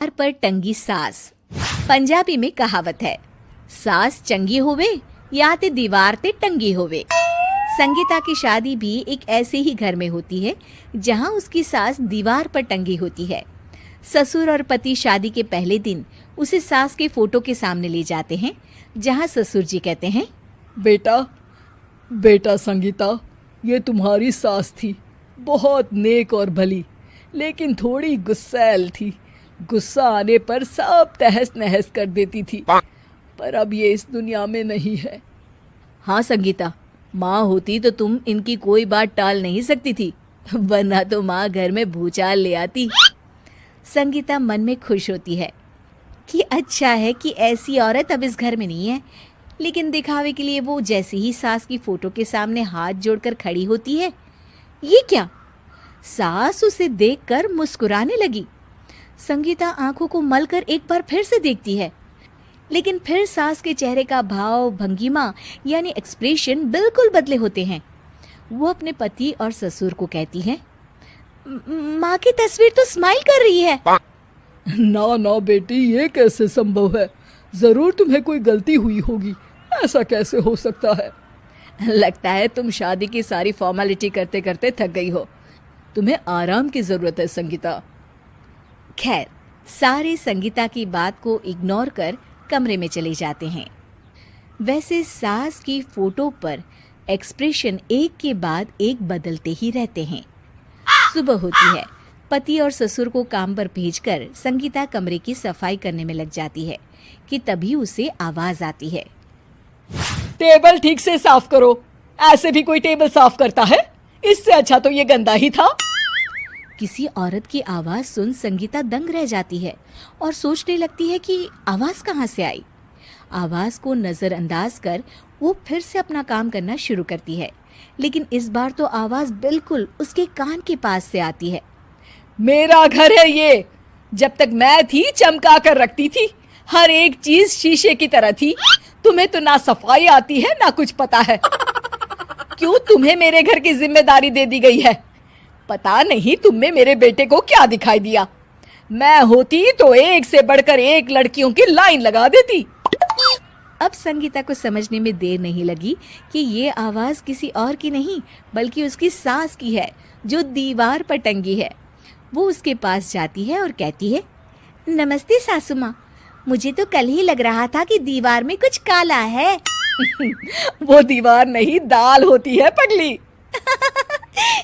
दीवार पर टंगी सास। पंजाबी में कहावत है, सास चंगी होवे या ते दीवार ते टंगी होवे। संगीता की शादी भी एक ऐसे ही घर में होती है जहां उसकी सास दीवार पर टंगी होती है। ससुर और पति शादी के पहले दिन उसे सास के फोटो के सामने ले जाते हैं, जहां ससुर जी कहते हैं, बेटा बेटा संगीता, ये तुम्हारी सास थी, बहुत नेक और भली, लेकिन थोड़ी गुस्सैल थी। गुस्सा आने पर सब तहस नहस कर देती थी, पर अब ये इस दुनिया में नहीं है। हाँ संगीता, माँ होती तो तुम इनकी कोई बात टाल नहीं सकती थी, वरना तो माँ घर में भूचाल ले आती। संगीता मन में खुश होती है कि अच्छा है कि ऐसी औरत अब इस घर में नहीं है, लेकिन दिखावे के लिए वो जैसे ही सास की फोटो के सामने हाथ जोड़कर खड़ी होती है, ये क्या? सास उसे देखकर मुस्कुराने लगी। संगीता आंखों को मलकर एक बार फिर से देखती है, लेकिन फिर सास के चेहरे का भाव, भंगिमा यानी एक्सप्रेशन बिल्कुल बदले होते हैं। वो अपने पति और ससुर को कहती है, माँ की तस्वीर तो स्माइल कर रही है। ना ना बेटी, ये कैसे संभव है? जरूर तुम्हें कोई गलती हुई होगी, ऐसा कैसे हो सकता है? लगता है तुम शादी की सारी फॉर्मेलिटी करते करते थक गई हो, तुम्हें आराम की जरूरत है संगीता। खैर, सारे संगीता की बात को इग्नोर कर कमरे में चले जाते हैं। वैसे सास की फोटो पर एक्सप्रेशन एक के बाद एक बदलते ही रहते हैं। सुबह होती है, पति और ससुर को काम पर भेजकर संगीता कमरे की सफाई करने में लग जाती है कि तभी उसे आवाज आती है, टेबल ठीक से साफ करो। ऐसे भी कोई टेबल साफ करता है? इससे अच्छा तो ये गंदा ही था। किसी औरत की आवाज सुन संगीता दंग रह जाती है और सोचने लगती है कि आवाज कहाँ से आई। आवाज को नजरअंदाज कर वो फिर से अपना काम करना शुरू करती है, लेकिन इस बार तो आवाज बिल्कुल उसके कान के पास से आती है। मेरा घर है ये। जब तक मैं थी चमका कर रखती थी, हर एक चीज शीशे की तरह थी। तुम्हें तो ना सफाई आती है ना कुछ पता है। क्यों तुम्हें मेरे घर की जिम्मेदारी दे दी गई है? पता नहीं तुम में मेरे बेटे को क्या दिखाई दिया। मैं होती तो एक से बढ़कर एक लड़कियों की लाइन लगा देती। अब संगीता को समझने में देर नहीं लगी कि ये आवाज किसी और की नहीं बल्कि उसकी सास की है, जो दीवार पर टंगी है। वो उसके पास जाती है और कहती है, नमस्ते सासू माँ, मुझे तो कल ही लग रहा था कि दीवार में कुछ काला है। वो दीवार नहीं, दाल होती है पगली।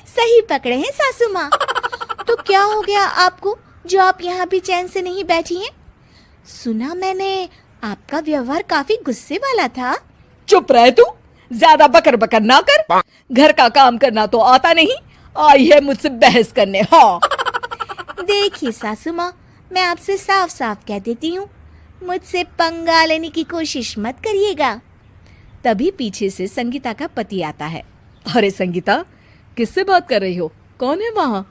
सही पकड़े हैं सासू माँ। तो क्या हो गया आपको जो आप यहाँ भी चैन से नहीं बैठी हैं? सुना मैंने आपका व्यवहार काफी गुस्से वाला था। चुप रह तू, ज्यादा बकर बकर ना कर। घर का काम करना तो आता नहीं, आई है मुझसे बहस करने। हाँ देखिए सासू माँ, मैं आपसे साफ साफ कह देती हूँ, मुझसे पंगा लेने की कोशिश मत करिएगा। तभी पीछे से संगीता का पति आता है। अरे संगीता, किससे बात कर रही हो? कौन है वहाँ?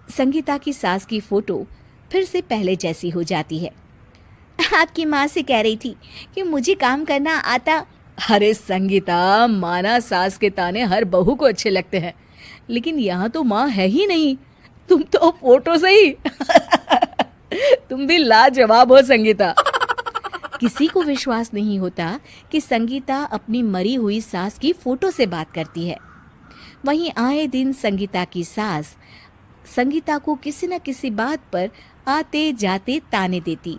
संगीता की सास की फोटो फिर से पहले जैसी हो जाती है। आपकी माँ से कह रही थी कि मुझे काम करना आता। अरे संगीता, माना सास के ताने हर बहू को अच्छे लगते हैं, लेकिन यहाँ तो माँ है ही नहीं। तुम तो फोटो से ही तुम भी लाजवाब हो संगीता। किसी को विश्वास नहीं होता कि संगीता अपनी मरी हुई सास की फोटो से बात करती है। वहीं आए दिन संगीता की सास संगीता को किसी न किसी बात पर आते जाते ताने देती।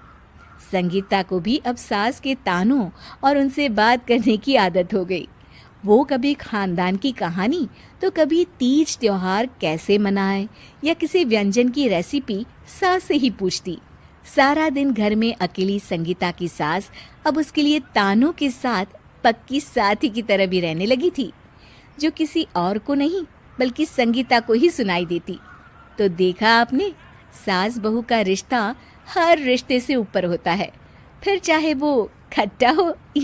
संगीता को भी अब सास के तानों और उनसे बात करने की आदत हो गई। वो कभी खानदान की कहानी तो कभी तीज त्योहार कैसे मनाए या किसी व्यंजन की रेसिपी सास से ही पूछती। सारा दिन घर में अकेली संगीता की सास अब उसके लिए तानों के साथ पक्की साथी की तरह भी रहने लगी थी, जो किसी और को नहीं बल्कि संगीता को ही सुनाई देती। तो देखा आपने, सास बहू का रिश्ता हर रिश्ते से ऊपर होता है, फिर चाहे वो खट्टा हो या